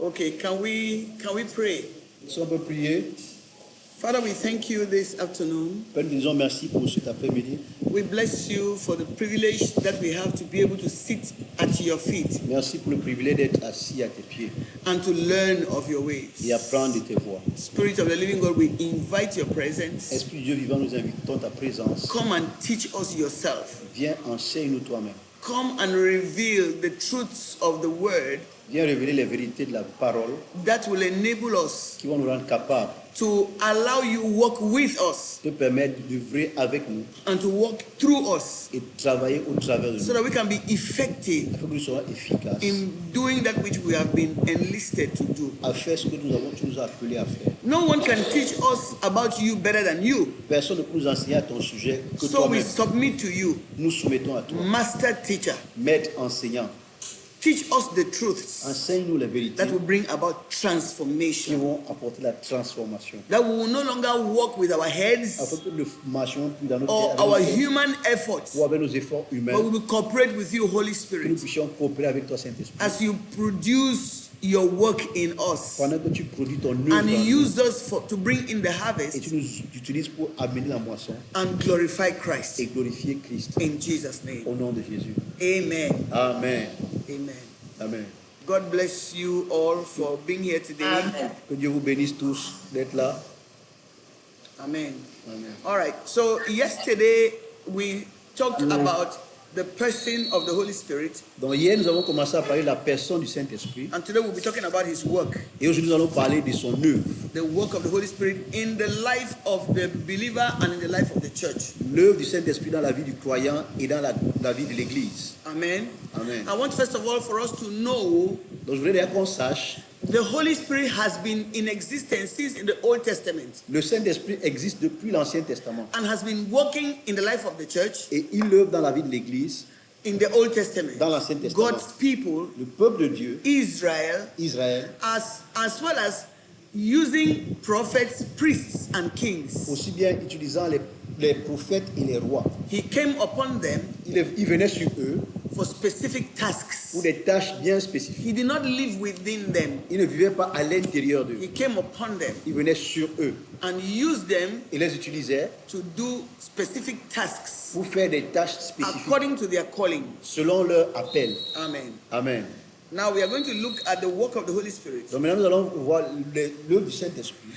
Okay, can we pray? Si on peut prier. Father, we thank you this afternoon. Père, nous disons merci pour cet après-midi. We bless you for the privilege that we have to be able to sit at your feet Merci pour le privilège d'être assis à tes pieds and to learn of your ways. et apprendre de tes voies. Spirit of the living God, we invite your presence. Esprit de Dieu vivant, nous invitons ta présence. Come and teach us yourself. Viens, enseigne-nous toi-même. Come and reveal the truths of the word Viens révéler les vérités de la parole that will enable us qui vont nous rendre capables to allow you walk with us de permettre d'œuvrer avec nous and to walk through us et de travailler au travers de so nous. that we can be effective Afin que nous soyons efficaces in doing that which we have been enlisted to do. à faire ce que tu nous as appelés à faire. No one can teach us about you better than you. Personne ne peut nous enseigner à ton sujet que So we toi-même. submit to you, Nous soumettons à toi. master teacher. Maître enseignant, Teach us the truths enseigne-nous les vérités that will bring about qui transformation. vont apporter la transformation. That we will no longer walk with our Afin heads que nous ne marchions plus dans notre or tête our avec nos human efforts, ou avec nos efforts humains, but we will cooperate with you, Holy que nous Spirit, puissions coopérer avec toi, Saint-Esprit. as you produce your work in us Pendant que tu produis ton œuvre and en nous, use us to bring in the et harvest tu nous utilises pour amener la moisson and glorify Christ. et glorifier Christ. In Jesus' name. Au nom de Jésus. Amen. Amen. Amen. Amen. God bless you all for being here today. Amen. Que Dieu vous bénisse tous d'être là. Amen. Amen. All right. So yesterday we talked about the person of the Holy Spirit, Donc hier, nous avons commencé à parler de la personne du Saint-Esprit. and today we'll be talking about his work, Et aujourd'hui, nous allons parler de son œuvre. the work of the Holy Spirit in the life of the believer and in the life of the church. L'œuvre du Saint-Esprit dans la vie du croyant et dans la vie de l'Église. Amen. Amen. I want first of all for us to know Donc je voudrais déjà qu'on sache, the Holy Spirit has been in existence since in the Old Testament le Saint-Esprit existe depuis l'Ancien Testament. and has been working in the life of the church Et il œuvre dans la vie de l'Église, in the Old Testament. dans l'Ancien Testament. God's people, Le peuple de Dieu, Israel, Israël, as well as using prophets, priests, and kings. aussi bien utilisant les prophètes et les rois. He came upon them Il venait sur eux for specific tasks. pour des tâches bien spécifiques. He did not live within them. Il ne vivait pas à l'intérieur d'eux. He came upon them Il venait sur eux. and used them Il les utilisait to do specific tasks pour faire des tâches spécifiques according to their calling. selon leur appel. Amen. Amen. Now we are going to look at the work of the Holy Spirit. Donc maintenant, nous allons voir l'œuvre du Saint-Esprit.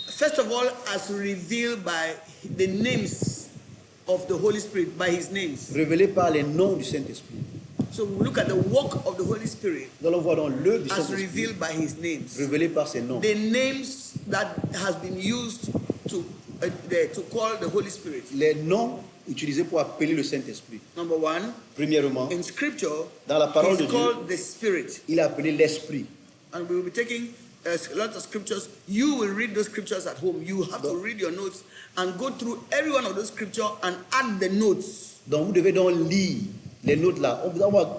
First of all, as revealed by the names of the Holy Spirit, by his names. Révélé par les noms du Saint-Esprit. So we look at the work of the Holy Spirit Nous allons voir donc l'œuvre du as Saint-Esprit revealed by his names. révélé par ses noms. The names that has been used to call the Holy Spirit. Les noms utilisés pour appeler le Saint-Esprit. Number one, Premièrement, in Scripture, dans la parole de he's Dieu, called the Spirit, il a appelé l'Esprit. and we will be taking a lot of scriptures. You will read those scriptures at home. You have to read your notes and go through every one of those scriptures and add the notes. Donc vous devez donc lire les notes là.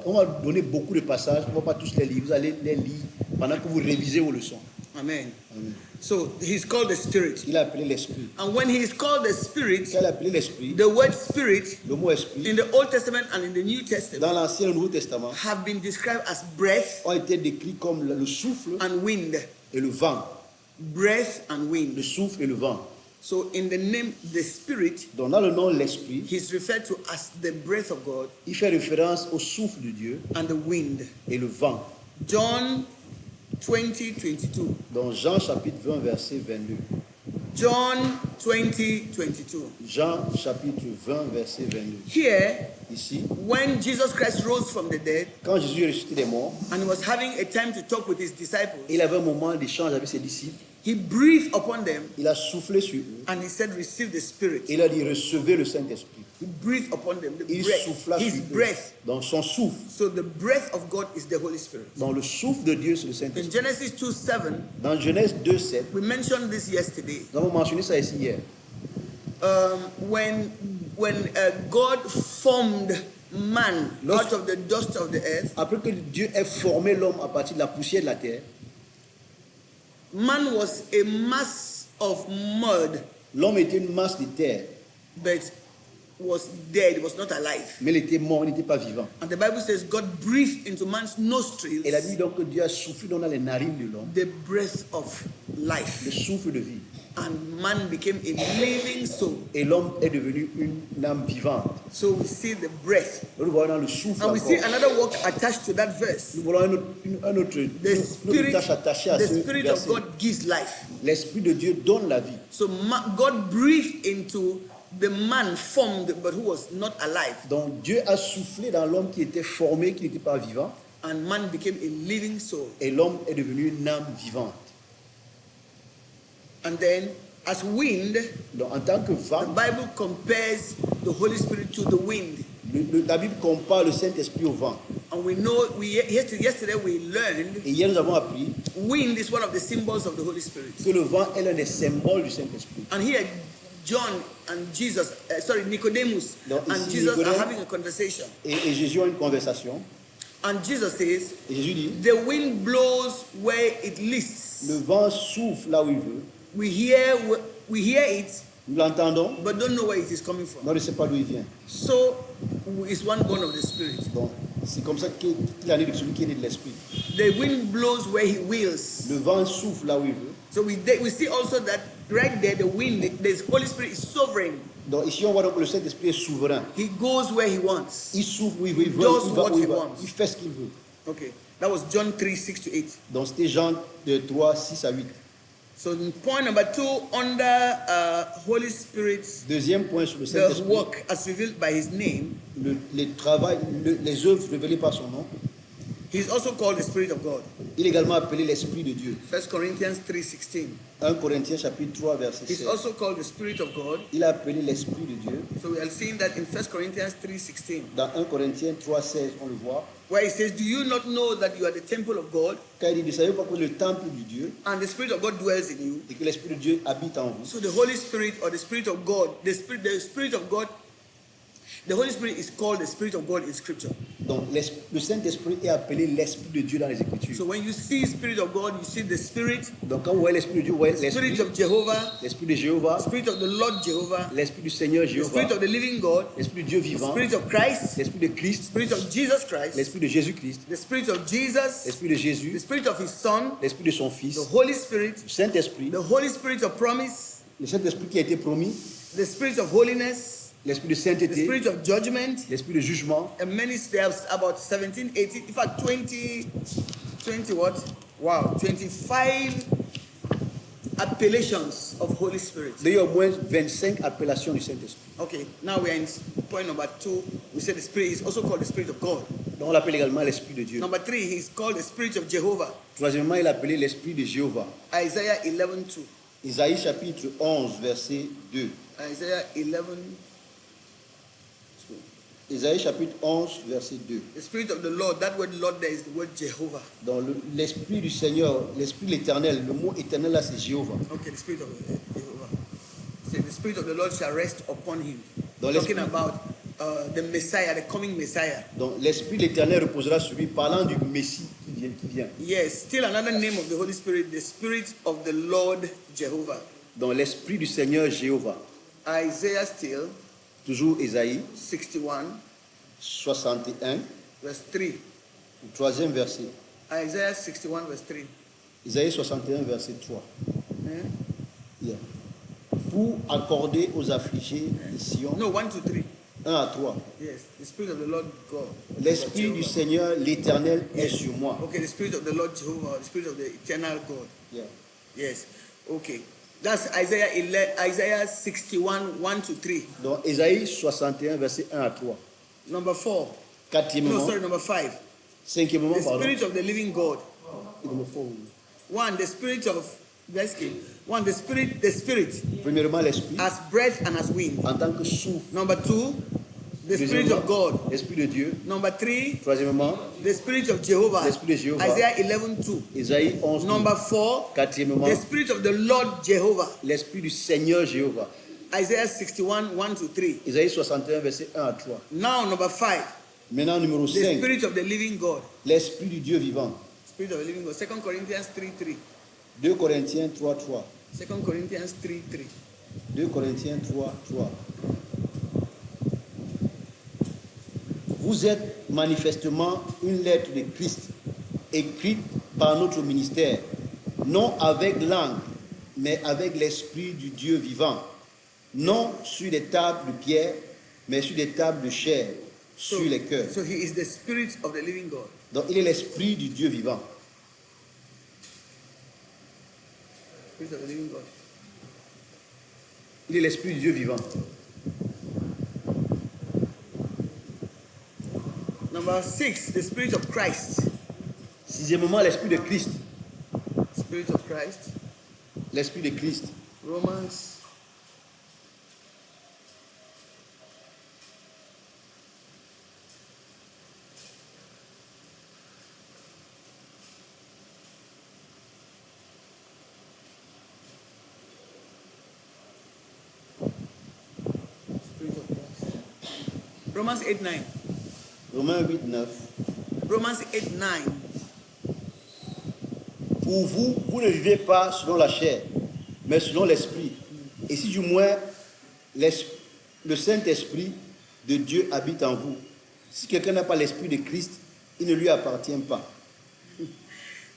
On va donner beaucoup de passages. On ne va pas tous les lire. Vous allez les lire pendant que vous révisez vos leçons. Amen. Amen. So he's called the Spirit. Il a appelé l'Esprit. And when he is called the Spirit, Quand il a appelé l'Esprit, the word Spirit le mot Esprit, in the Old Testament and in the New Testament dans l'Ancien et le Nouveau Testament, have been described as breath ont été décrits comme le souffle and wind. et le vent. Breath and Le wind. souffle et le vent. So in the name the Spirit, Donc dans le nom l'Esprit, he's referred to as the breath of God il fait référence au souffle de Dieu and the wind. et le vent. John 20:22. Dans Jean chapitre 20, verset 22. John 20:22. Jean chapitre 20, verset 22. Here, Ici, when Jesus Christ rose from the dead quand Jésus est ressuscité des morts, and he was having a time to talk with his disciples, il avait un moment d'échange avec ses disciples. he breathed upon them Il a soufflé sur eux and he said, "Receive the Spirit." et il a dit recevez le Saint-Esprit. He breathed upon them, the Il breath, souffla his sur eux. breath. Dans son souffle. So the breath of God is the Holy Spirit. Dans le souffle de Dieu, c'est le In Saint-Esprit. Genesis 2:7, Dans Genèse 2, 7, we mentioned this yesterday. nous avons mentionné ça ici hier. When God formed man out of the dust of the earth, Après que Dieu ait formé l'homme à partir de la poussière de la terre, man was a mass of mud, l'homme était une masse de terre. but was dead, was not alive. Mais il était mort, il n'était pas vivant. And the Bible says God breathed into man's nostrils Et la Bible donc que Dieu a soufflé dans les narines de l'homme, the breath of life. le souffle de vie. And man became a living soul. Et l'homme est devenu une âme vivante. So we see the breath. Nous voyons dans le souffle And we see encore. another word attached to that verse. Nous voyons un autre, The une autre Spirit, tâche attachée à the ce Spirit of verset. God gives life. L'Esprit de Dieu donne la vie. So God breathed into the man formed but who was not alive. Donc Dieu a soufflé dans l'homme qui était formé, qui n'était pas vivant. And man became a living soul. Et l'homme est devenu une âme vivante. And then as wind, Donc en tant que the vent, Bible compares the Holy Spirit to the wind. la Bible compare le Saint-Esprit au vent. And we know, yesterday we learned, Et hier nous avons appris wind is one of the symbols of the Holy Spirit. que le vent est l'un des symboles du Saint-Esprit. And here, John and Jesus, Nicodemus Donc, and ici, Jesus are Nicodème having a conversation. Et Jésus a une conversation. And Jesus says, Et Jésus dit, the wind blows where it lists. le vent souffle là où il veut. We hear it, Nous l'entendons, but don't know where it is coming mais from. on ne sait pas d'où il vient. So, it's one born of the Spirit. Donc c'est comme ça qu'il en est de celui qui est né de l'Esprit. The wind blows where he wills. Le vent souffle là où il veut. So we see also that right there, the wind, the Holy Spirit is sovereign. Donc ici on voit donc que le Saint-Esprit est souverain. He goes where he wants. Il souffle où il veut, il va, Does il va what où il he va. wants. Il fait ce qu'il veut. Okay, that was John 3, 6 to 8. Donc c'était Jean de 3, 6 à 8. So point number 2, under Holy Spirit's Deuxième point sur le the Saint-Esprit, work as revealed by his name, les œuvres révélées par son nom. he's also called the Spirit of God. Il est également appelé l'Esprit de Dieu. 1 Corinthians 3:16. 1 Corinthiens chapitre 3 verset He's 7. also called the Spirit of God. Il est appelé l'Esprit de Dieu. So we are seeing that in 1 Corinthians 3:16, Dans 1 Corinthiens 3, 16, on le voit. where he says, do you not know that you are the temple of God Quand il dit, ne savez pas que le temple du Dieu and the Spirit of God dwells in you? et que l'Esprit de Dieu habite en vous. So the Holy Spirit or the Spirit of God, the Spirit of God, the Holy Spirit is called the Spirit of God in Scripture. Donc le Saint-Esprit est appelé l'Esprit de Dieu dans les Écritures. So when you see Spirit of God, you see the Spirit, Donc quand vous voyez l'Esprit de Dieu, vous voyez Spirit l'Esprit, of Jehovah, l'Esprit de Jéhovah, Spirit of the Lord Jehovah, l'Esprit du Seigneur the Jéhovah, Spirit of the living God, l'Esprit du Dieu vivant, Spirit of Christ, l'Esprit de Christ, Spirit of Jesus Christ, l'Esprit de Jésus-Christ, the Spirit of Jesus, l'Esprit de the Jésus, Spirit of His Son, l'Esprit de son Fils, the Holy Spirit, le Saint-Esprit, the Holy Spirit of promise, le Saint-Esprit qui a été promis, the Spirit of holiness, l'Esprit de the sainteté, Spirit of judgment, l'Esprit de jugement. and many steps, about 17, 18, in fact 20 what? Wow, 25 appellations of Holy Spirit. Il y a au moins 25 appellations du Saint-Esprit. Okay, now we are in point number 2. We said the Spirit is also called the Spirit of God. Donc on l'appelle également l'Esprit de Dieu. Number 3, he's called the Spirit of Jehovah. Troisièmement, il est appelé l'Esprit de Jéhovah. Isaiah 11:2. Isaïe chapitre 11, verset 2. Isaiah 11:2. Isaïe chapitre 11, verset 2. The Spirit of the Lord, that word Lord there is the word Jehovah. Dans l'Esprit du Seigneur, l'Esprit de l'Éternel, le mot éternel là c'est Jéhovah. Okay, the Spirit of Jehovah. Say the Spirit of the Lord shall rest upon him. Dans Talking l'esprit- about the Messiah, the coming Messiah. Donc l'Esprit de l'Éternel reposera sur lui, parlant du Messie qui vient. Yes, still another name of the Holy Spirit, the Spirit of the Lord Jehovah. Dans l'Esprit du Seigneur Jéhovah. Isaiah still, Toujours Isaïe 61, 61, verse 3. le troisième verset. Isaiah 61, verse 3. Isaïe 61, verset 3. Eh? Yeah. Pour accorder aux affligés de Sion, No, 1, 2, 3. 1 à 3. Yes, the Spirit of the Lord God. L'Esprit du Seigneur, l'Éternel, est Yes. sur moi. Okay, the Spirit of the Lord Jehovah, the Spirit of the eternal God. Yeah. Yes, okay. That's Isaiah 61, 1 to 3. Donc, Isaïe 61, verset 1 à 3. Number 4. Quatrièmement, No, sorry, number 5. cinquièmement, The pardon. Spirit of the living God. Numéro 4. One, the Spirit of, let's keep. One, the Spirit Premièrement, l'Esprit, as breath and as wind. en tant que souffle. Number 2, the Spirit of God. L'Esprit de Dieu. Number 3, Troisièmement, the Spirit of Jehovah. l'Esprit de Jéhovah. Isaiah 11:2. Isaïe 11, Number 4, quatrièmement, the Spirit of the Lord Jehovah. l'Esprit du Seigneur Jéhovah. Isaiah 61, 1 to 3. Isaïe 61, verset 1 à 3. Now, number 5, Maintenant, numéro the 5, Spirit of the living God. l'Esprit du Dieu vivant. Spirit of the living God. 2 Corinthians 3:3. 2 Corinthiens 3, 3. 2 Corinthians 3:3. 2 Corinthiens 3, 3. vous êtes manifestement une lettre de Christ, écrite par notre ministère, non avec langue, mais avec l'Esprit du Dieu vivant, non sur des tables de pierre, mais sur des tables de chair, sur les cœurs. So he is the Spirit of the living God. Donc il est l'Esprit du Dieu vivant. Spirit of the living God. Il est l'Esprit du Dieu vivant. Number 6, the Spirit of Christ. Sixièmement, l'Esprit de Christ. Spirit of Christ. L'Esprit de Christ. Romans. Spirit of Christ. Romans 8:9. Romains 8, 9. Romans 8:9. Pour vous, vous ne vivez pas selon la chair, mais selon l'Esprit. Et si du moins le Saint-Esprit de Dieu habite en vous. Si quelqu'un n'a pas l'Esprit de Christ, il ne lui appartient pas.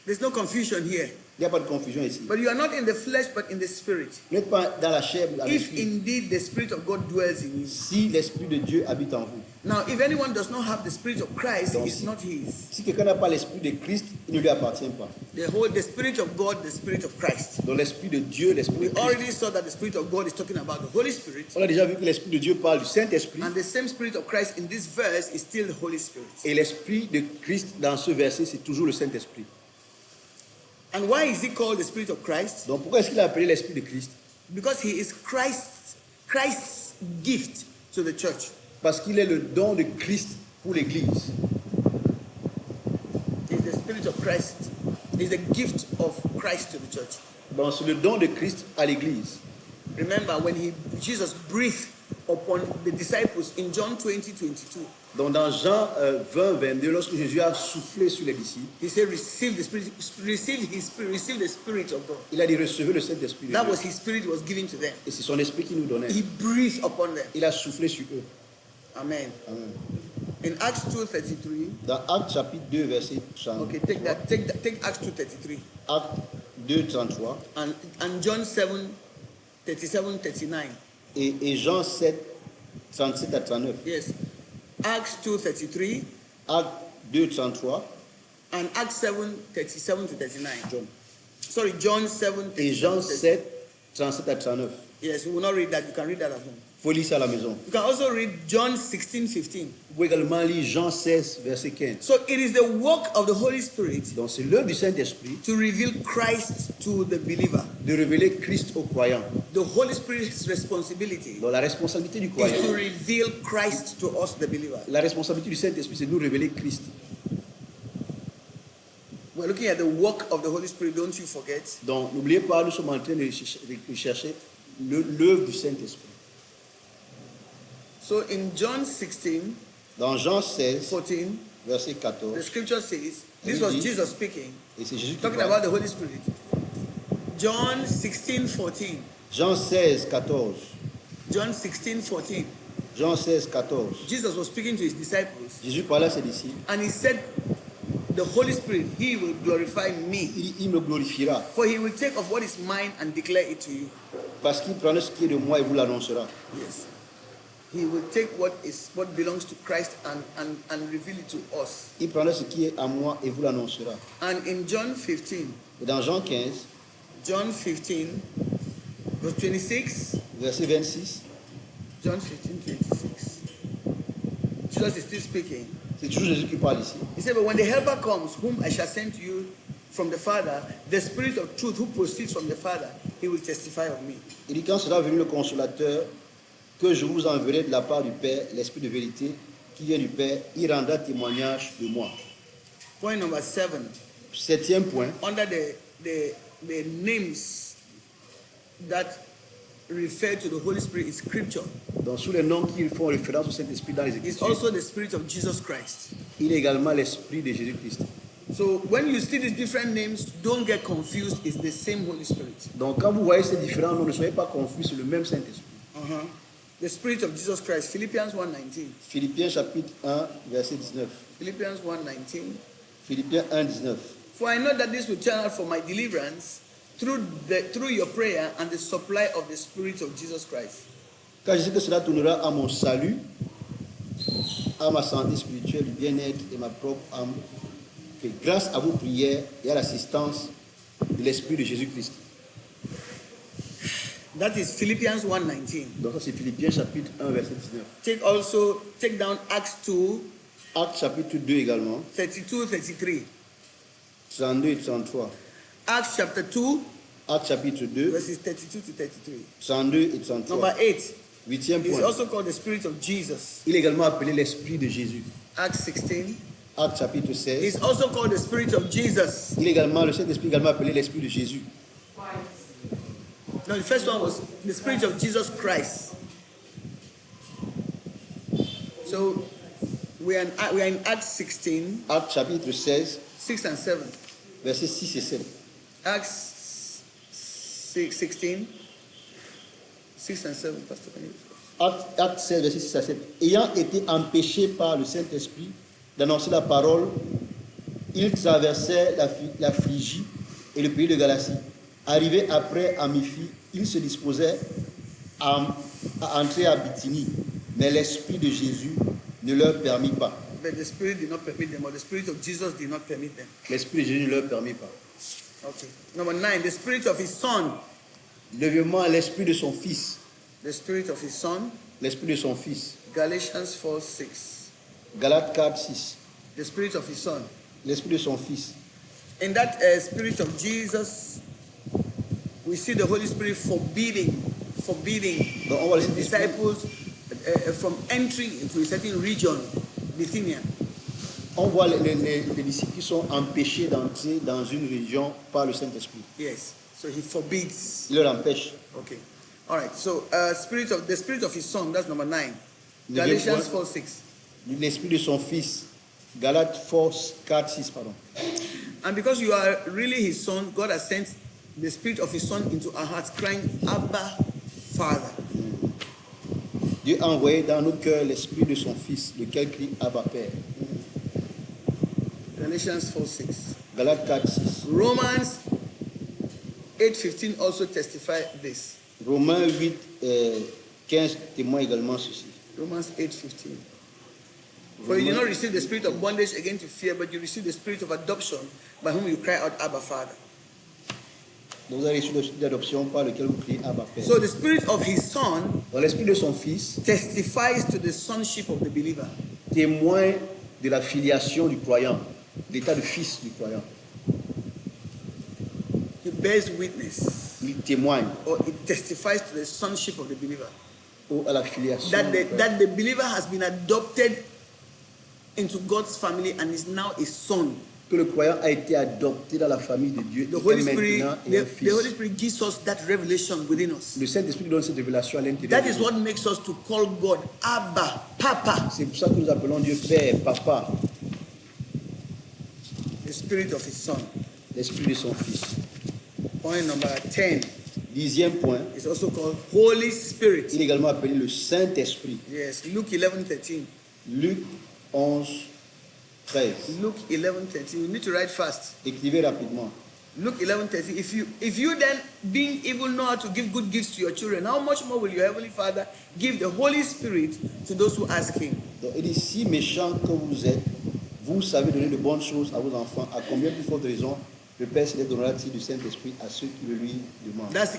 There's no confusion here. Il n'y a pas de confusion ici. But you are not in the flesh, but in the Spirit. Vous n'êtes pas dans la chair, mais dans If l'Esprit. indeed the Spirit of God dwells in you. Si l'Esprit de Dieu habite en vous. Now, if anyone does not have the Spirit of Christ, Donc, it's not his. Si quelqu'un n'a pas l'Esprit de Christ, il ne lui appartient pas. The Spirit of God, the Spirit of Christ. Donc l'Esprit de Dieu, l'Esprit We de Christ. already saw that the Spirit of God is talking about the Holy Spirit. On a déjà vu que l'Esprit de Dieu parle du Saint-Esprit. And the same Spirit of Christ in this verse is still the Holy Spirit. Et l'Esprit de Christ dans ce verset, c'est toujours le Saint-Esprit. And why is he called the Spirit of Christ? Donc pourquoi est-ce qu'il a appelé l'Esprit de Christ? Because he is Christ's gift to the church. Parce qu'il est le don de Christ pour l'Église. He's the Spirit of Christ. He's the gift of Christ to the church. Donc c'est le don de Christ à l'Église. Remember when Jesus breathed upon the disciples in John 20:22. Donc dans Jean 20, 22, lorsque Jésus a soufflé sur les disciples, He said, "Receive the Spirit, receive His Spirit, receive the Spirit of God." il a dit recevez le Saint-Esprit de That Dieu. was His Spirit was given to them. Et c'est son Esprit qui nous donnait. He breathed upon them. Il a soufflé sur eux. Amen. Amen. In Acts 2:33. Dans Actes chapitre 2, verset 33. Okay, take Acts 2:33 Actes 2, 33. and John 7:37, 39. Et Jean 7, 37 à 39. Yes, Acts 2:33 Actes 2, 33. and Acts 7:37 to 39. John. Sorry, John 7. Et Jean 7, 37 à 39. Yes, we will not read that. You can read that at home. Il faut lire ça à la maison. You can also read John 16:15. Vous pouvez également lire Jean 16, verset 15. So it is the work of the Holy Spirit Donc c'est l'œuvre du Saint-Esprit to reveal Christ to the believer. de révéler Christ aux croyants. The Holy Spirit's responsibility Donc la responsabilité du is to croyant, reveal Christ to us, the believer. la responsabilité du Saint-Esprit, c'est de nous révéler Christ. We're looking at the work of the Holy Spirit, don't you forget. Donc n'oubliez pas, nous sommes en train de chercher l'œuvre du Saint-Esprit. So in John 16, Dans Jean 16, 14, verset the 14, scripture says, this was Jesus speaking, et c'est Jésus qui talking parle. about the Holy Spirit. John 16:14. Jean 16, 14. John 16:14. Jean 16, 14. Jesus was speaking to his disciples, Jésus parlait à ses disciples. and he said, the Holy Spirit, he will glorify me, Il me glorifiera, for he will take of what is mine and declare it to you. parce qu'il prendra ce qui est de moi et vous l'annoncera. Yes. He will take what belongs to Christ and reveal it to us. Il prendra ce qui est à moi et vous l'annoncera. And in John 15, Et dans Jean 15, John 15, verse 26, verset 26, John 15:26. Jesus is still speaking. c'est toujours Jésus qui parle ici. He said, but when the helper comes, whom I shall send to you from the Father, the Spirit of truth who proceeds from the Father, he will testify of me. Il dit quand sera venu le consolateur, que je vous enverrai de la part du Père, l'Esprit de vérité, qui vient du Père, il rendra témoignage de moi. Point number 7. Septième point, Under the names that refer to the Holy Spirit is Scripture. donc sous les noms qui font référence au Saint-Esprit dans les It's Écritures, also the Spirit of Jesus Christ. il est également l'Esprit de Jésus-Christ. So when you see these different names, don't get confused. It's the same Holy Spirit. Donc quand vous voyez ces différents noms, ne soyez pas confus, c'est le même Saint-Esprit. Uh-huh. The Spirit of Jesus Christ, Philippians 1:19. Philippiens chapitre 1, verset 19. Philippians 1:19. Philippiens 1, 19. For I know that this will turn out for my deliverance through your prayer and the supply of the Spirit of Jesus Christ. Car je sais que cela tournera à mon salut, à ma santé spirituelle, du bien-être et ma propre âme, que grâce à vos prières et à l'assistance de l'Esprit de Jésus-Christ. That is Philippians 1:19. Donc ça c'est Philippiens chapitre 1, verset 19. Take down Acts 2, Actes chapitre 2 également, 32, 33. 32 et 33. Acts chapter 2, Actes chapitre 2, verses 32 to 33. 32 et 33. Number 8. Huitième It's point. also called the Spirit of Jesus. Il est également appelé l'Esprit de Jésus. Acts 16. Actes chapitre 16. It's also called the Spirit of Jesus. Il est également, le Saint-Esprit est également appelé l'Esprit de Jésus. No, the first one was the Spirit of Jesus Christ. So we are in Acts 16, Actes chapitre 16, 6 and 7. versets 6 et 7. Acts 16, 6 and 7, Pastor. Actes 16, verset 6 à 7. Ayant été empêchés par le Saint-Esprit d'annoncer la parole, ils traversaient la Phrygie et le pays de Galatie. Arrivés après à Myphie, ils se disposaient à entrer à Bithynie, mais l'Esprit de Jésus ne leur permit pas. But the Spirit did not permit them, or the Spirit of Jesus did not permit them. L'Esprit de Jésus ne leur permit pas. Okay. Number 9, the Spirit of His Son. Deuxièmement, l'Esprit de son Fils. The Spirit of His Son. L'Esprit de son Fils. Galatians 4:6. Galates 4, 6. The Spirit of His Son. L'Esprit de son Fils. In that Spirit of Jesus, we see the Holy Spirit forbidding Donc on voit the l'Esprit. disciples from entering into a certain region, Bithynia. On voit les disciples qui sont empêchés d'entrer dans une région par le Saint-Esprit. Yes. So He forbids. Il leur empêche. Okay. All right. So the Spirit of His Son. That's number 9. Neuvième Galatians point. 4:6. L'Esprit de son Fils. Galates 4, 6, pardon. And because you are really His Son, God has sent the Spirit of His Son into our hearts, crying, Abba, Father. Dieu a envoyé dans nos cœurs l'Esprit de son Fils, lequel crie Abba Père. Galatians 4:6. Galates 4, 6. Romans 8:15 also testify this. Romains 8, 15 témoigne également ceci. Romans 8:15. For you did not receive the spirit of bondage again to fear, but you received the spirit of adoption, by whom you cry out, Abba, Father. Donc vous avez reçu l'esprit d'adoption par lequel vous criez Abba Père. So the spirit of His Son Donc l'Esprit de son Fils testifies to the sonship of the believer. témoigne de la filiation du croyant, l'état de fils du croyant. He bears witness, Il témoigne or it testifies to the sonship of the believer. à la filiation. That the believer has been adopted into God's family and is now a son. Que le croyant a été adopté dans la famille de Dieu The et Holy est Spirit, maintenant est un the Holy fils. Spirit gives us that revelation within us. Le Saint-Esprit donne cette révélation à l'intérieur. That is what makes us to call God Abba, Papa, C'est pour ça que nous appelons Dieu Père, Papa, the Spirit of His Son. l'Esprit de son Fils. Point number 10 10e point, is also called Holy Spirit. il est également appelé le Saint-Esprit. Yes, Luke 11:13. Luc 11, 13. Luke 11:13. You need to write fast. Écrivez rapidement. Luke 11:13. If you then, being evil, know how to give good gifts to your children, how much more will your heavenly Father give the Holy Spirit to those who ask Him? Donc, il dit, si méchant que vous êtes, vous savez donner de bonnes choses à vos enfants, à combien plus forte raison le Père Céleste donnera-t-il du Saint-Esprit à ceux qui le lui demandent. That's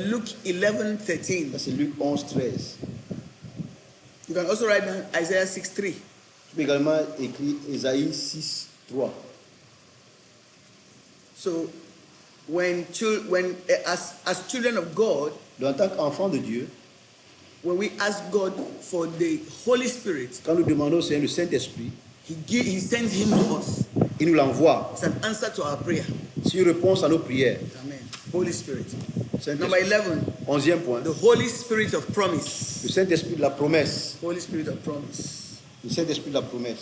Luke 11:13. Ça c'est Luc 11, 13. You can also write down Isaiah 6:3. Tu peux également écrire Ésaïe 6, 3. So, as children of God, Donc, en tant qu'enfant de Dieu, when we ask God for the Holy Spirit, quand nous demandons au Seigneur le Saint-Esprit, He sends Him to us. il nous l'envoie. It's an answer to our prayer. C'est une réponse à nos prières. Amen. Holy Spirit. Number Saint-Esprit. 11, 11e point. the Holy Spirit of promise. Le Saint-Esprit de la promesse. Holy Spirit of promise. Le Saint-Esprit de la promesse.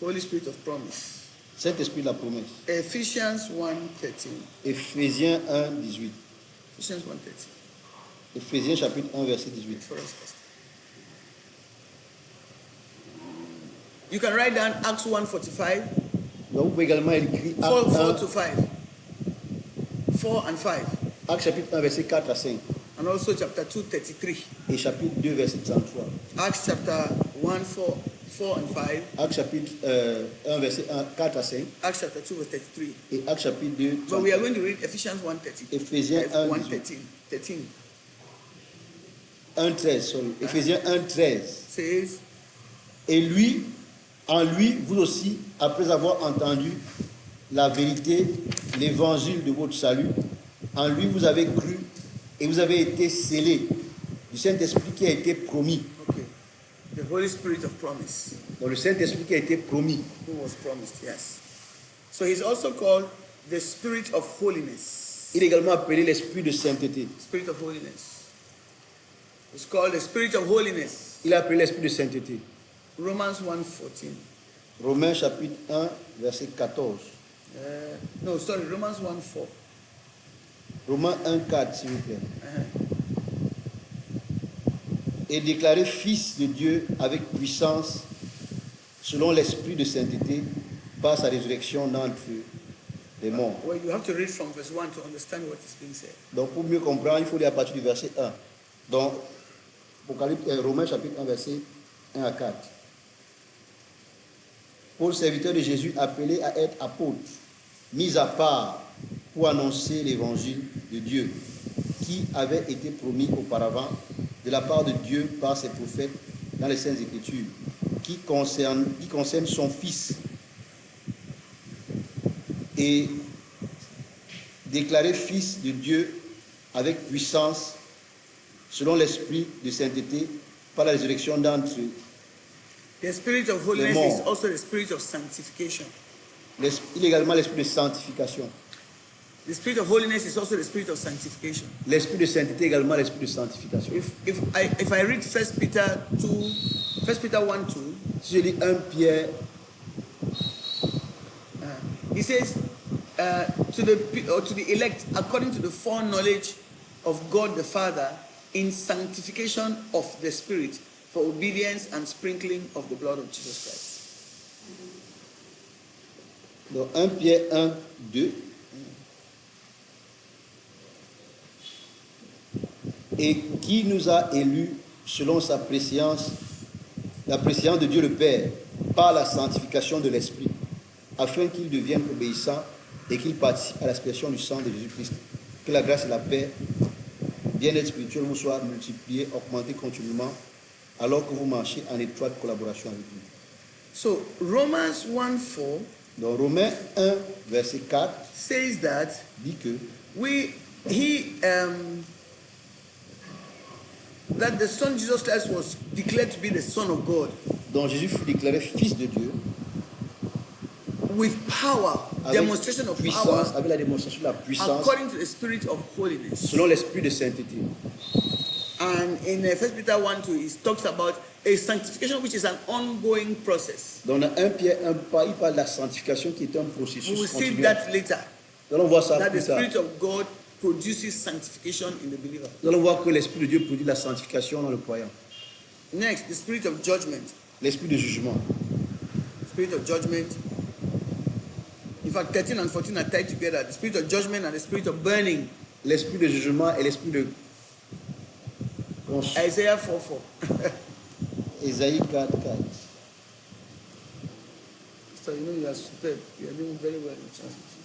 Holy Spirit of promise. Saint-Esprit de la promesse. Ephesians 1:13. Éphésiens 1, 18. Ephesians 1:13. Éphésiens chapitre 1, verset 18. For us, Pastor. You can write down Acts 1:45, Donc vous pouvez également écrire 4 to 5. 4 and 5. Actes chapitre 1, verset 4 à 5. And also chapter 2, 33. Et chapitre 2, verset 33. Acts chapter 1, 4 and 5. Actes chapitre 1, verset 4 à 5. Acts chapter 2, verse 33. Et Actes chapitre 2, But we are 33. going to read Ephesians 1:13. Éphésiens 1, 1, 18. 13. 1, 13, sorry. Éphésiens 1, 13. Says, Et lui, en lui, vous aussi, après avoir entendu la vérité, l'évangile de votre salut, en lui vous avez cru et vous avez été scellés du Saint-Esprit qui a été promis. okay, the Holy Spirit of promise, Donc le Saint-Esprit qui a été promis. who was promised, yes. So he's also called the Spirit of holiness. Il est également appelé l'Esprit de sainteté. Spirit of holiness. It's called the Spirit of holiness. Il est appelé l'Esprit de sainteté. Romans 1:14. Romains chapitre 1, verset 14. No, sorry, Romans 1:4. Romains 1, 4, s'il vous plaît. Uh-huh. Et déclaré fils de Dieu avec puissance, selon l'Esprit de sainteté, par sa résurrection d'entre les morts. Well, you have to read from verse 1 to understand what is being said. Donc pour mieux comprendre, il faut lire à partir du verset 1. Donc, Romains chapitre 1, verset 1 à 4. Paul, serviteur de Jésus, appelé à être apôtre, mis à part pour annoncer l'évangile de Dieu, qui avait été promis auparavant de la part de Dieu par ses prophètes dans les Saintes Écritures, qui concerne son Fils, et déclaré Fils de Dieu avec puissance, selon l'Esprit de sainteté, par la résurrection d'entre eux. The Spirit of holiness morts. is also the Spirit of sanctification. Il est également l'Esprit de sanctification. The Spirit of holiness is also the Spirit of sanctification. L'Esprit de sainteté est également l'Esprit de sanctification. If I read 1 Peter 1:2, Si je lis 1 Pierre, he says, to the elect, according to the foreknowledge of God the Father, in sanctification of the Spirit, for obedience and sprinkling of the blood of Jesus Christ. dans 1 Pierre 1, 2, et qui nous a élus selon sa préscience, la préscience de Dieu le Père, par la sanctification de l'Esprit, afin qu'il devienne obéissant et qu'il participe à l'expression du sang de Jésus-Christ. Que la grâce et la paix, bien-être spirituel vous soient multipliés, augmentés continuellement, alors que vous marchez en étroite collaboration avec nous. So Romans 1:4 Donc Romains 1, verset 4, says that dit que that the Son Jesus Christ was declared to be the Son of God donc Jésus fut déclaré Fils de Dieu, with power, avec demonstration of puissance, power, avec la démonstration de la puissance, according to the Spirit of holiness. selon l'Esprit de sainteté. And in 1 Peter 1:2, it talks about a sanctification which is an ongoing process. Dans 1 Pierre 1, il parle de la sanctification qui est un We processus will see continuel. that later. Nous allons voir ça That the plus tard. Spirit of God produces sanctification in the believer. Nous allons voir que l'Esprit de Dieu produit la sanctification dans le croyant. Next, the Spirit of judgment. L'Esprit de jugement. Spirit of judgment. In fact, 13 and 14 are tied together. The Spirit of judgment and the Spirit of burning. L'Esprit de jugement et l'Esprit de... Isaiah 4:4. Ésaïe 4, 4. So you know you are superb. You are doing very well in translation.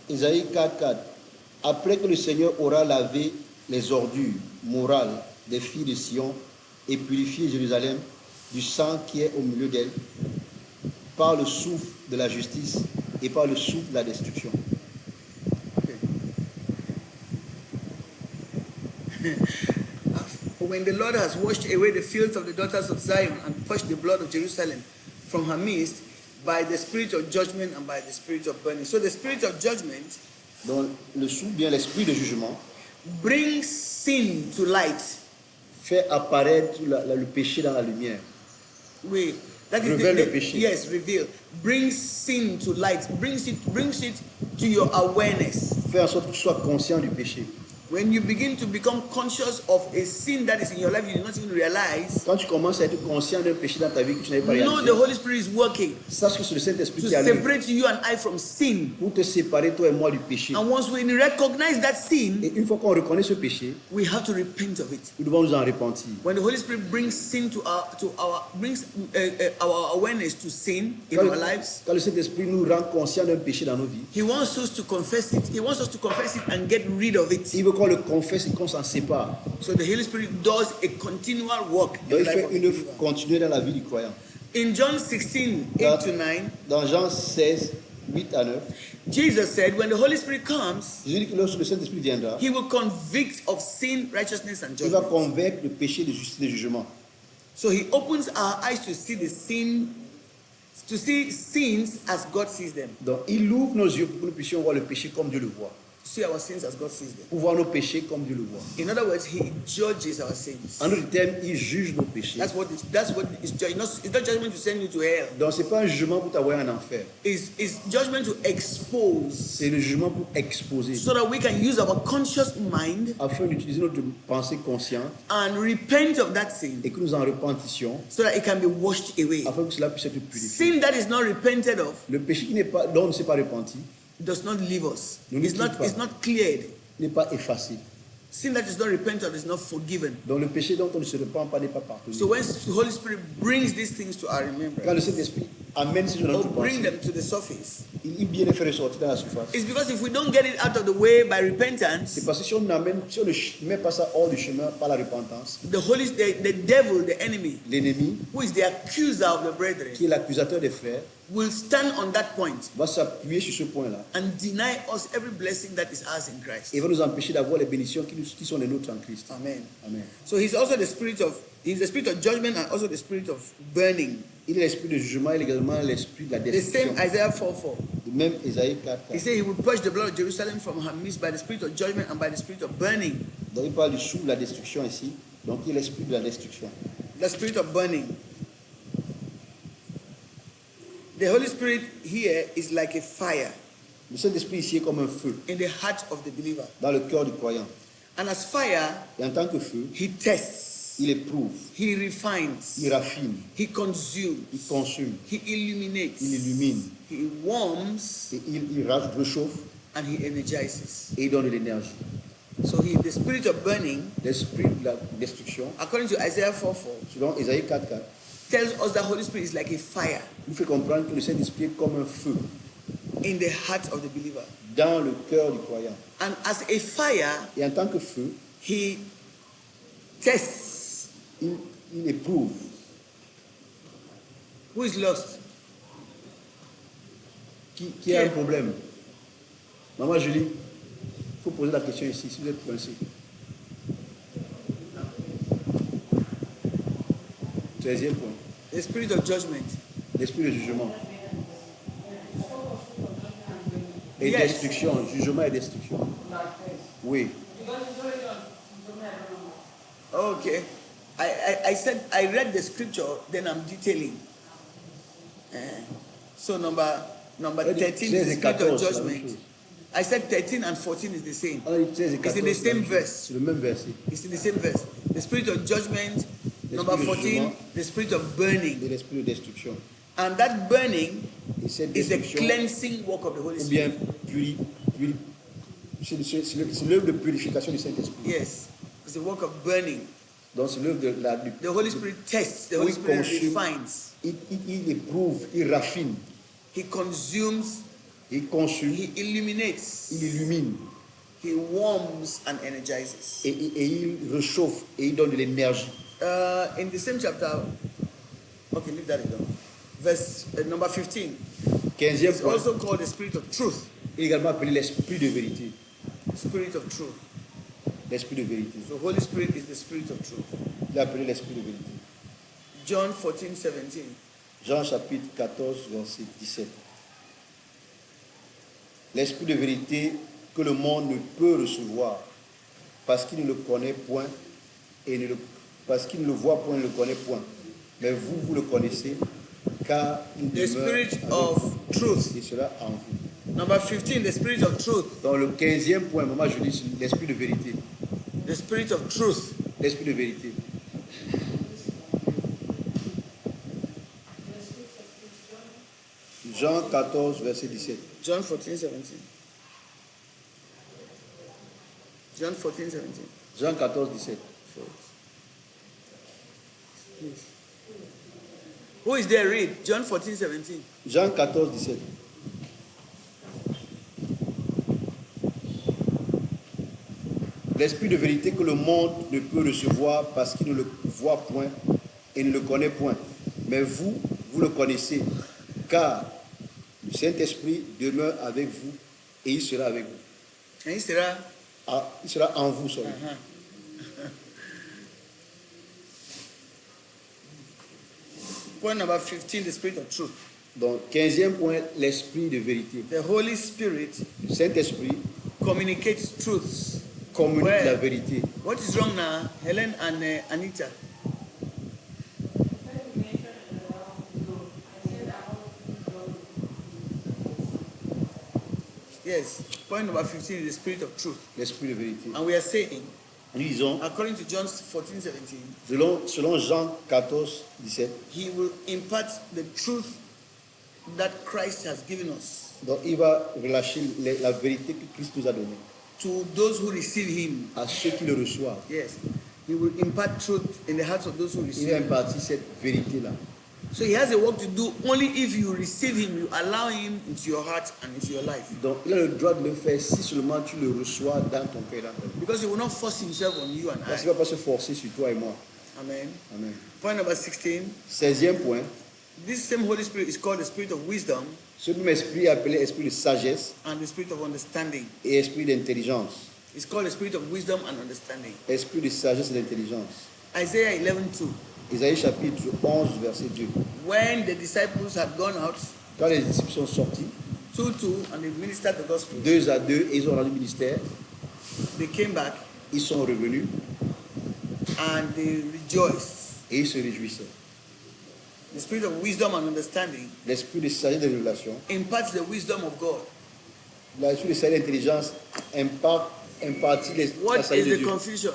Ésaïe 4, 4. Après que le Seigneur aura lavé les ordures morales des filles de Sion et purifié Jérusalem du sang qui est au milieu d'elle, par le souffle de la justice et par le souffle de la destruction. Okay. When the Lord has washed away the filth of the daughters of Zion and purged the blood of Jerusalem from her midst by the spirit of judgment and by the spirit of burning. So the spirit of judgment Donc le souffle, bien l'esprit de jugement, brings sin to light. fait apparaître le péché dans la lumière. Wait, that is Révèle le péché. yes, reveal. Brings sin to light. Brings it to your awareness. Fait en sorte que tu sois conscient du péché. When you begin to become conscious of a sin that is in your life, you do not even realize. Quand tu commences à être conscient d'un péché dans ta vie que tu n'avais pas Know réalisé, the Holy Spirit is working sache que c'est le Saint-Esprit to qui arrive separate you and I from sin. pour te séparer, toi et moi, du péché. And once we recognize that sin, Et une fois qu'on reconnaît ce péché, we have to repent of it. nous devons nous en repentir. When the Holy Spirit brings sin brings our awareness to sin in Quand our lives, quand le Saint-Esprit nous rend conscients d'un péché dans nos vies, He wants us to confess it. He wants us to confess it and get rid of it. il veut qu'on le confesse et qu'on s'en sépare. So the Holy Spirit does a continual work in Donc the il life fait of the une believer. œuvre continue dans la vie du croyant. In John 16, 8 to 9, Dans Jean 16, 8 à 9, Jesus said, when the Holy Spirit comes, Jésus dit que lorsque le Saint-Esprit viendra, He will convict of sin, righteousness, and il va judgment. convaincre le péché, de justice et de jugement. So He opens our eyes to see to see sins as God sees them. Donc il ouvre nos yeux pour que nous puissions voir le péché comme Dieu le voit. To see our sins as God sees them. Pour voir nos péchés comme Dieu le voit. In other words, He judges our sins. En d'autres termes, il juge nos péchés. That's what is judgment. It's not judgment to send you to hell. Donc ce n'est pas un jugement pour t'envoyer en enfer. It's judgment to expose, C'est le jugement pour exposer. so that we can use our conscious mind Afin d'utiliser notre pensée consciente and repent of that sin, et que nous en repentissions. so that it can be washed away. Afin que cela puisse être purifié. Sin that is not repented of Le péché dont on ne s'est pas repenti does not leave us. Ne nous It's not, quitte pas. it's not cleared. n'est pas effacé. Sin that is not repented of is not forgiven. Donc le péché dont on ne se repent pas n'est pas pardonné. So when the Holy Spirit brings these things to our Quand le remembrance, Saint-Esprit amène ces choses dans or notre bring pensée, them to the surface, il bien les fait ressortir dans la surface. it's because if we don't get it out of the way by repentance, C'est parce que si on ne met pas ça hors du chemin par la repentance, the devil, the enemy, l'ennemi, who is the accuser of the brethren, qui est l'accusateur des frères, will stand on that point va s'appuyer sur ce point-là and deny us every blessing that is ours in Christ. et va nous empêcher d'avoir les bénédictions qui sont les nôtres en Christ. Amen. Amen. So he's the spirit of judgment and also the spirit of burning. Il est l'esprit de jugement et également l'esprit de la The destruction. same Isaiah 4:4. De même Ésaïe 4. He said he would purge the blood of Jerusalem from her midst by the spirit of judgment and by the spirit of burning. Donc il parle du souffle de la destruction ici. Donc il est l'esprit de la destruction. The spirit of burning. The Holy Spirit here is like a fire Le Saint-Esprit ici est comme un feu in the heart of the believer. dans le cœur du croyant. And as fire, Et en tant que feu, he tests, il éprouve, he refines, il raffine, he consumes, il consume, he illuminates, il illumine, he warms, et il réchauffe and he energizes. et il donne de l'énergie. So the spirit of burning, L'esprit de la destruction, according to Isaiah 4:4, selon Ésaïe 4.4, tells us that Holy Spirit is like a fire nous fait comprendre que le Saint-Esprit est comme un feu in the heart of the believer. dans le cœur du croyant. And as a fire, Et en tant que feu, he tests. il éprouve. Who is lost? Qui a un problème? Maman Julie, il faut poser la question ici, si vous êtes coincé. 13e point. The spirit of judgment. L'esprit de jugement. Et Yes. destruction. Jugement et destruction. Oui. Okay. I said I read the scripture, then I'm detailing. So number 13 is the spirit of judgment. I said 13 and 14 is the same. It's in the same verse. C'est le même verset. It's in the same verse. The spirit of judgment, number de 14, jugement. the spirit of burning. Et l'esprit de destruction. And that burning Et cette is the destruction, cleansing work of the Holy ou bien Spirit. c'est l'œuvre de purification du Saint-Esprit. Yes. It's the work of burning. Donc c'est l'œuvre de la... The Holy Spirit tests, the Holy Oui, Spirit consume. refines. Il éprouve, il raffine, He consumes, il consume, he illuminates, il illumine he warms and energizes. et il réchauffe et il donne de l'énergie. In the same chapter, okay, leave that alone. Verse number 15. 15e It's point, also called the spirit of truth. il est également appelé l'esprit de vérité. Spirit of truth. L'esprit de vérité. So Holy Spirit is the spirit of truth. Il est appelé l'esprit de vérité. John 14:17. Jean chapitre 14, verset 17. L'esprit de vérité que le monde ne peut recevoir parce qu'il ne le connaît point parce qu'il ne le voit point et ne le connaît point. Mais vous le connaissez car il The demeure spirit avec of vous. truth. Et cela en vous. Number 15, the spirit of truth. Dans le 15e point, maman, je dis l'esprit de vérité. The spirit of truth. L'esprit de vérité. Jean 14, verset 17. John 14, 17. John 14, 17. Jean 14, 17. Please. Who is there? Read. John 14, 17. Jean 14, 17. L'esprit de vérité que le monde ne peut recevoir parce qu'il ne le voit point et ne le connaît point. Mais vous, vous le connaissez, car le Saint-Esprit demeure avec vous et il sera avec vous. And he said, Il sera en vous, sorry. point number 15, the spirit of truth. Donc, 15e point, l'esprit de vérité. The Holy Spirit Le Saint-Esprit communicates truths. communique Well, la vérité. What is wrong now, Helen and Anita? Yes, point number 15 is the spirit of truth. L'esprit de vérité. And we are saying, Nous disons, according to John 14, 17, selon Jean 14, 17, he will impart the truth that Christ has given us donc il va relâcher la vérité que Christ nous a donnée to those who receive him. à ceux qui le reçoivent. Yes, he will impart truth in the hearts of those who Il receive va him. impartir cette vérité-là. So he has a work to do only if you receive him, you allow him into your heart and into your life. Donc il a le droit de le faire si seulement tu le reçois dans ton cœur. Dans ta vie. Because he will not force himself on you and Parce qu'il ne I. va pas se forcer sur toi et moi. Amen. Amen. Point number 16. 16e point, This same Holy Spirit is called the spirit of wisdom ce même esprit est appelé esprit de sagesse and the spirit of understanding. et esprit d'intelligence. It's called the spirit of wisdom and understanding. Esprit de sagesse et d'intelligence. Isaiah 11:2. Isaïe chapitre 11, verset 2. When the disciples had gone out, Quand les disciples sont sortis, 2:2, and they ministered the gospel, 2 à 2, et ils ont rendu le ministère, they came back ils sont revenus and they rejoiced. et ils se réjouissaient. The spirit of wisdom and understanding L'esprit de sagesse et de révélation, imparts the wisdom of God. l'esprit de sagesse et d'intelligence impartit la What sagesse is de the Dieu. confusion?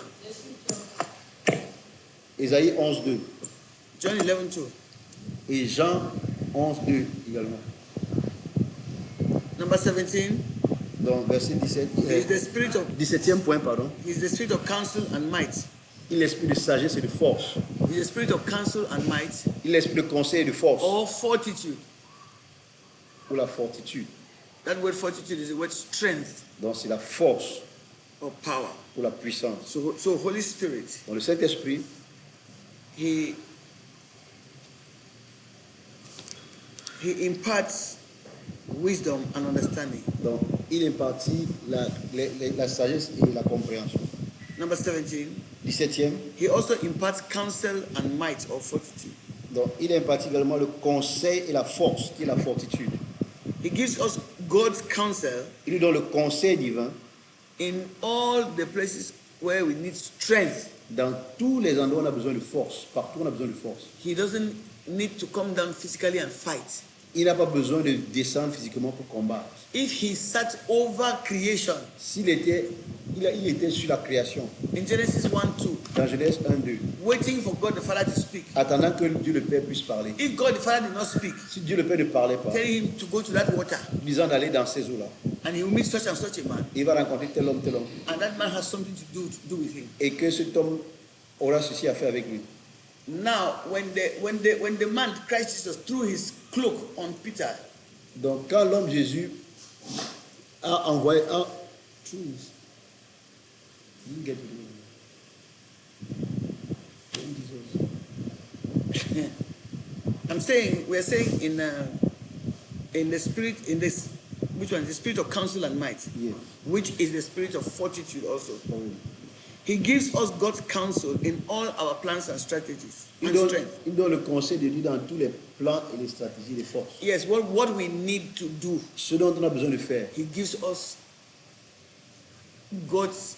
Isaïe 11, 2 John 11:2. et Jean 11, 2 également. Number 17 Donc, verset 17, is the spirit of 17e point, pardon. is the spirit of counsel and might. Il est l'esprit de sagesse et de force. Is the spirit of counsel and might Il est l'esprit de conseil et de force or fortitude. ou la fortitude. That word fortitude is the word strength Donc, c'est la force or power. ou la puissance. So Holy Spirit, Donc, le Saint-Esprit, he imparts wisdom and understanding. donc, il impartit la sagesse et la compréhension. Number 17, 17e, he also imparts counsel and might or fortitude. donc, il impartit également le conseil et la force, qui est la fortitude. He gives us God's counsel Il nous donne le conseil divin in all the places where we need strength. dans tous les endroits où on a besoin de force. Partout où on a besoin de force. He doesn't need to come down physically and fight. Il n'a pas besoin de descendre physiquement pour combattre. If he sat over creation Il était sur la création, in Genesis 1:2, dans Genèse 1, 2, waiting for God the Father to speak. attendant que Dieu le Père puisse parler. If God the Father did not speak, Si Dieu le Père ne parlait pas, telling him to go to that water disant d'aller dans ces eaux-là, and he will meet such and such a man, il va rencontrer tel homme, and that man has something to do with him. et que cet homme aura ceci à faire avec lui. Now, when the man Christ Jesus threw his cloak on Peter, Donc, quand l'homme Jésus a envoyé un. we're saying in the spirit, in this, which one? The spirit of counsel and might, Yes. which is the spirit of fortitude also. Oh oui. He gives us God's counsel in all our plans and strategies Il and donne, strength. il donne le conseil de Dieu dans tous les plans et les stratégies, les forces. Yes, what we need to do, Ce dont on a besoin de faire. he gives us God's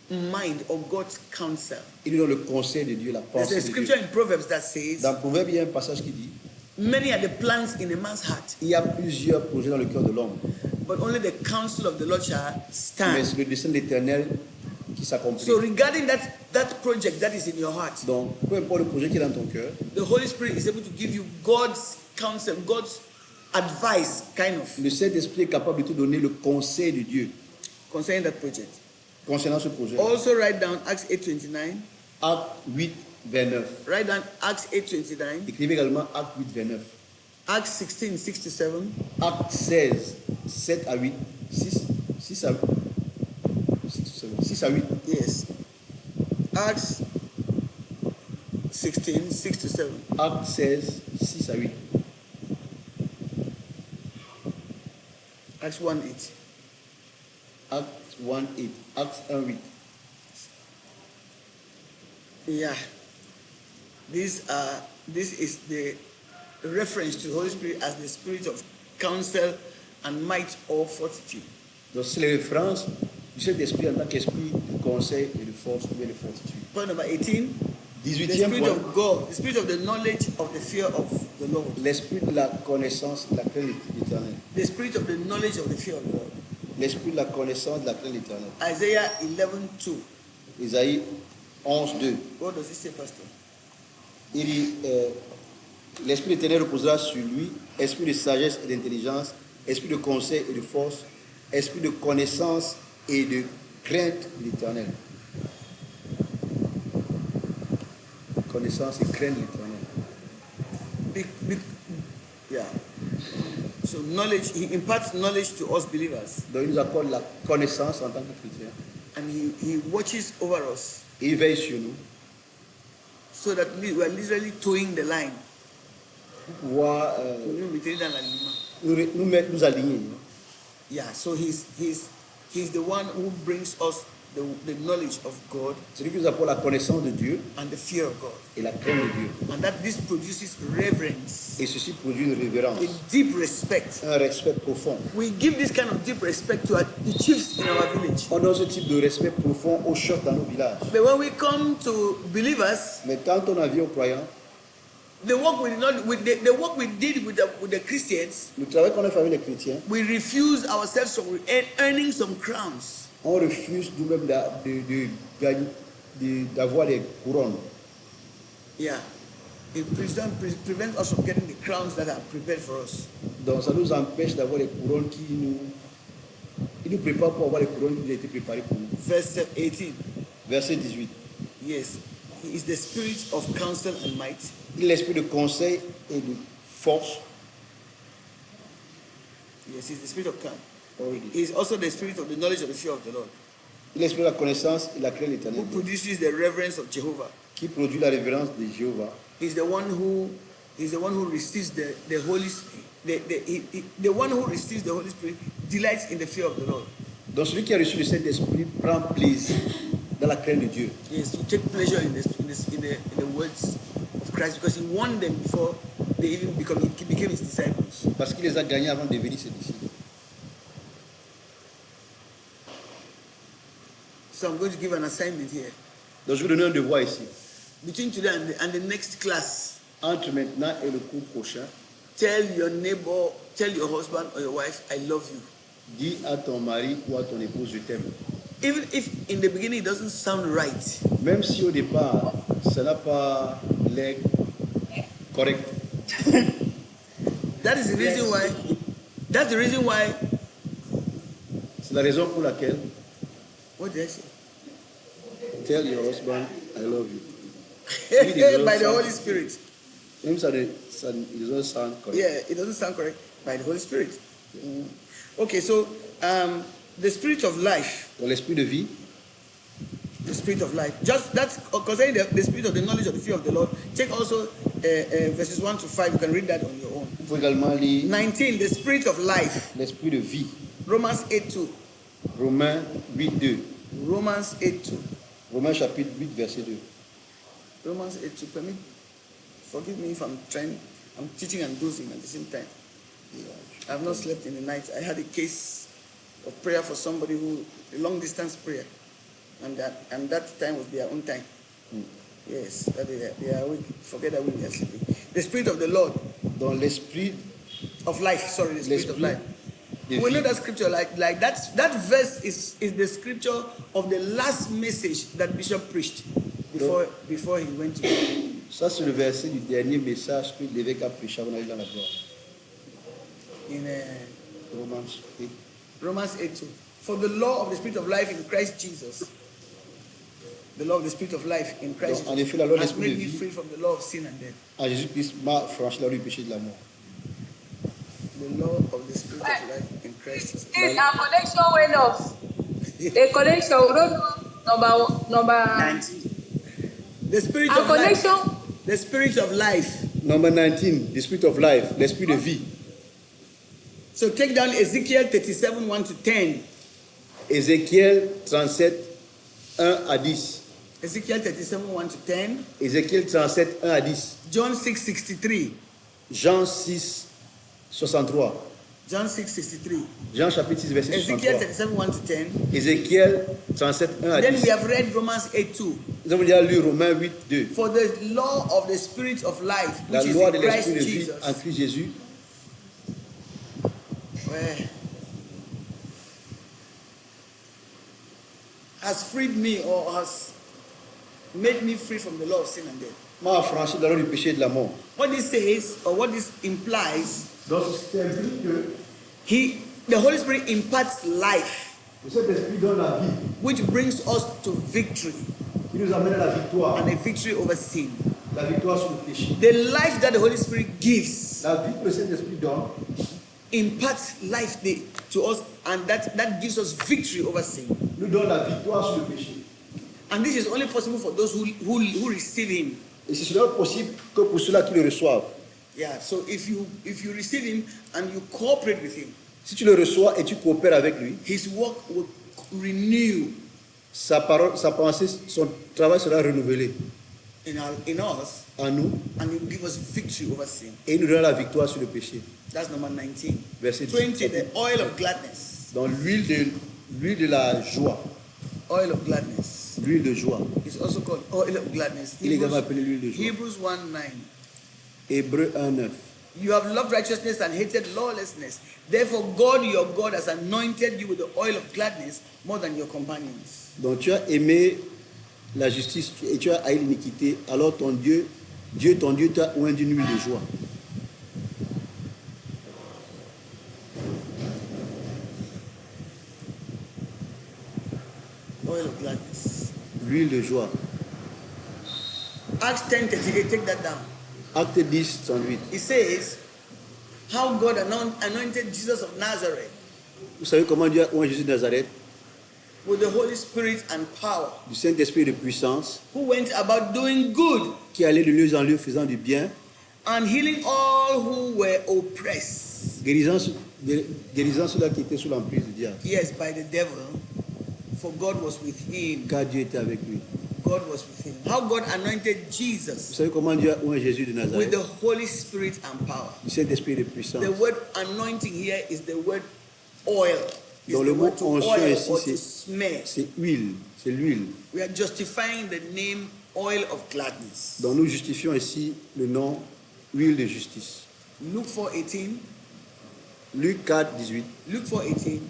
mind or God's counsel. Il nous donne le conseil de Dieu, la There's pensée a de Dieu. scripture in Proverbs that says, Dans Proverbe, il y a un passage qui dit many are the plans in a man's heart, il y a plusieurs projets dans le cœur de l'homme, but only the counsel of the Lord shall Mais stand. c'est le dessein de l'Éternel qui s'accomplit. So regarding that project that is in your heart, Donc, peu importe le projet qui est dans ton cœur, the Holy Spirit is able to give you God's counsel, God's advice, kind of, le Saint-Esprit est capable de te donner le conseil de Dieu concerning that project. concernant ce projet. Also write down Acts 8:29. Acte 8, 29. Write down Acts 8:29. Écrivez également Acte 8, 29. Acts 16, 6 to 7. Acte 16, 7 à 8. 6 à 8. 6 à 8. Yes. Acts 16, 6 to 7. Acte 16, 6 à 8. Acts 1:8. Acte 1, 8. Acte 1, 8. Yeah. This is the reference to the Holy Spirit as the spirit of counsel and might or fortitude. Donc, c'est les références du Saint-Esprit en tant qu'esprit de conseil et de force ou bien de fortitude. Point number 18. The 18e spirit point. of God, the spirit of the knowledge of the fear of the Lord. L'esprit de la connaissance de la crainte de l'Éternel. The spirit of the knowledge of the fear of the Lord. L'esprit de la connaissance de la crainte de l'Éternel. Isaiah 11:2. Isaïe 11, 2. What does it say, Pastor? Il dit, l'Esprit de l'Éternel reposera sur lui, esprit de sagesse et d'intelligence, esprit de conseil et de force, esprit de connaissance et de crainte de l'Éternel. Connaissance et crainte de l'Éternel. Yeah. So knowledge, he imparts knowledge to us believers, Donc il nous accorde la connaissance en tant que chrétiens. and he watches over us Et il veille sur nous so that we are literally towing the line. pour pouvoir nous aligner. Yeah, so he's the one who brings us the knowledge of God Celui qui nous apporte la connaissance de Dieu and the fear of God, et la crainte de Dieu. and that this produces reverence, Et ceci produit une révérence, a deep respect. un respect profond. We give this kind of deep respect to the chiefs in our village. On donne ce type de respect profond aux chefs dans nos villages. But when we come to believers, Mais quand on en vient aux croyants, the work we did not, with the work we did with the Christians, le travail qu'on a fait avec les chrétiens, we refuse ourselves from earning some crowns. on refuse nous-mêmes d'avoir des couronnes. Yeah, it prevents us from getting the crowns that are prepared for us. Donc ça nous empêche d'avoir les couronnes qui nous préparent pour avoir les couronnes qui ont été préparées pour nous. Verse 18. Verset 18. Yes, he is the spirit of counsel and might. Il est l'esprit de conseil et de force. Yes, he's the spirit of counsel. Already. He is also the spirit of the knowledge of the fear of the Lord, Il est l'esprit de la connaissance et la crainte de l'Éternel, who produces the reverence of Jehovah. qui produit la révérence de Jéhovah. He's the one who receives the Holy Spirit. The one who receives the Holy Spirit delights in the fear of the Lord. Donc celui qui a reçu le Saint-Esprit prend plaisir dans la crainte de Dieu. Yes, to take pleasure in the words of Christ, because he won them before they even became his disciples. Parce qu'il les a gagnés avant de devenir ses disciples. So I'm going to give an assignment here. Donc je vais donner un devoir ici. Between today and the next class, Entre maintenant et le cours prochain, tell your neighbor, tell your husband or your wife, I love you. dis à ton mari ou à ton épouse, je t'aime. Even if in the beginning it doesn't sound right, Même si au départ, ça n'a pas l'air correct. that is the reason why. That's the reason why. C'est la raison pour laquelle, What did I say? tell your husband, I love you. By the Holy Spirit. Même ça, it doesn't sound correct. Yeah, it doesn't sound correct. By the Holy Spirit. Okay, so the spirit of life, Donc l'esprit de vie, the spirit of life. Just that's concerning the spirit of the knowledge of the fear of the Lord. Take also verses 1 to 5. You can read that on your own. il faut également lire 19, the spirit of life. l'esprit de vie. Romans 8:2. Romains 8, 2. Romans 8:2. Romains chapitre 8, verset 2. Romans 8:2. Forgive me if I'm teaching and dozing at the same time. I have not slept in the night. I had a case of prayer for somebody a long distance prayer, and that time was their own time. Yes, that they are awake. Forget that we are sleeping. The spirit of the Lord Donc l'esprit of life. Sorry, the spirit of life. de We know vie. that scripture, like that verse is the scripture of the last message that Bishop preached before he went to God. Ça, c'est le verset du dernier message que l'évêque a prêché avant d'aller dans la gloire. In Romans 8. Romans 8:2. For the law of the Spirit of life in Christ Jesus, the law of the Spirit of life in Christ Donc, en Jesus effet, la loi de has l'esprit made de me vie free from the law of sin and death. en Jésus-Christ m'a franchi la rue du péché de la mort. The law of the Spirit of life in Christ Jesus. Please, our connection went off. The connection, we don't know number 19. The Spirit Our of life. connection. The Spirit of life. Number 19, the spirit of life, l'esprit de vie. So take down Ezekiel 37, 1 to 10. Ézéchiel 37, 1 à 10. Ezekiel 37, 1 to 10. Ézéchiel 37, 1 à 10. John 6, 63. Jean 6, 63. John 6, 63. Jean chapitre 6, verset Ezekiel 63. 37, 1 to 10. Ézéchiel 37, 1 à Then 10. we have read Romans 8, 2. Nous avons déjà lu Romains 8, 2. For the law of the Spirit of life, La which is loi in de Christ l'esprit de vie Jesus, en Christ Jésus has freed me or has made me free from the law of sin and death. m'a affranchi de la loi du péché et de la mort. What this says, or what this implies, Donc, c'est implique que the Holy Spirit imparts life, cet esprit donne la vie, which brings us to victory qui nous amène à la victoire, and a victory over sin. la victoire sur le péché. The life that the Holy Spirit gives La vie que cet esprit donne imparts life to us, and that gives us victory over sin. nous donne la victoire sur le péché. And this is only possible for those who receive Him. Et c'est seulement possible que pour ceux-là qui le reçoivent. Yeah. So if you receive Him and you cooperate with Him, Si tu le reçois et tu coopères avec lui, His work will renew sa parole, sa pensée, son travail sera renouvelé in us, en nous and He will give us victory over sin. et il nous donne la victoire sur le péché. That's number 19. Verset 20. 17. The oil of gladness. Dans l'huile de la joie. Oil of gladness. L'huile de joie. It's also called oil of gladness. Il est également appelé l'huile de joie. Hebrews 1:9. Hébreux 1:9. You have loved righteousness and hated lawlessness. Therefore, God, your God, has anointed you with the oil of gladness more than your companions. Donc tu as aimé la justice et tu as haï l'iniquité, alors ton Dieu t'a oint d'une huile de joie. Oil of gladness. L'huile de joie. Acts 10:38. Take that down. Acte 10, 38. It says how God anointed Jesus of Nazareth Vous savez comment Dieu a oint Jésus de Nazareth, with the Holy Spirit and power, du Saint-Esprit de puissance, who went about doing good qui allait de lieu en lieu faisant du bien, and healing all who were oppressed. guérissant ceux-là qui étaient sous l'emprise du diable. Yes, by the devil, for God was with him. Car Dieu était avec lui. God was with him. How God anointed Vous Jesus savez comment Dieu a oint Jésus de with Nazareth, the Holy Spirit and power. du Saint-Esprit de puissance. The word anointing here is the word oil. It's Dans the le mot word to onction oil ici, or to smear. c'est huile, c'est l'huile. We are justifying the name oil of gladness. Donc nous justifions ici le nom huile de justice. Luke 4:18. Luc 4, 18. Luke 4:18.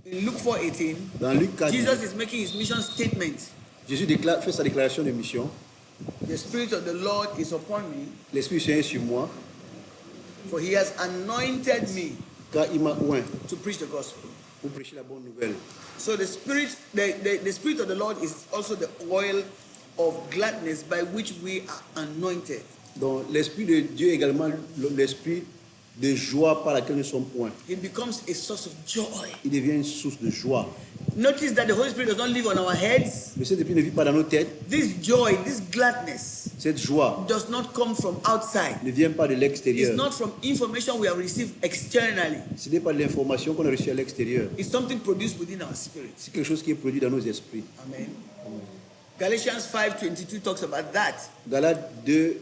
In Luke 4:18, Dans Luc 4, Jesus is making his mission statement. Jésus fait sa déclaration de mission. The Spirit of the Lord is upon me, L'Esprit du Seigneur est sur moi, for he has anointed me car il m'a oint to preach the gospel. pour prêcher la bonne nouvelle. So the Spirit of the Lord is also the oil of gladness by which we are anointed. Donc l'Esprit de Dieu est également l'Esprit de joie par laquelle nous sommes oints. It becomes a source of joy. Il devient une source de joie. Notice that the Holy Spirit does not live on our heads. Le Saint-Esprit ne vit pas dans nos têtes. This joy, this gladness Cette joie does not come from outside. ne vient pas de It's l'extérieur. not from information we have received externally. Ce n'est pas de l'information qu'on a reçue à l'extérieur. It's something produced within our spirit. C'est quelque chose qui est produit dans nos esprits. Amen. Galatians 5:22 talks about that. Galates 2,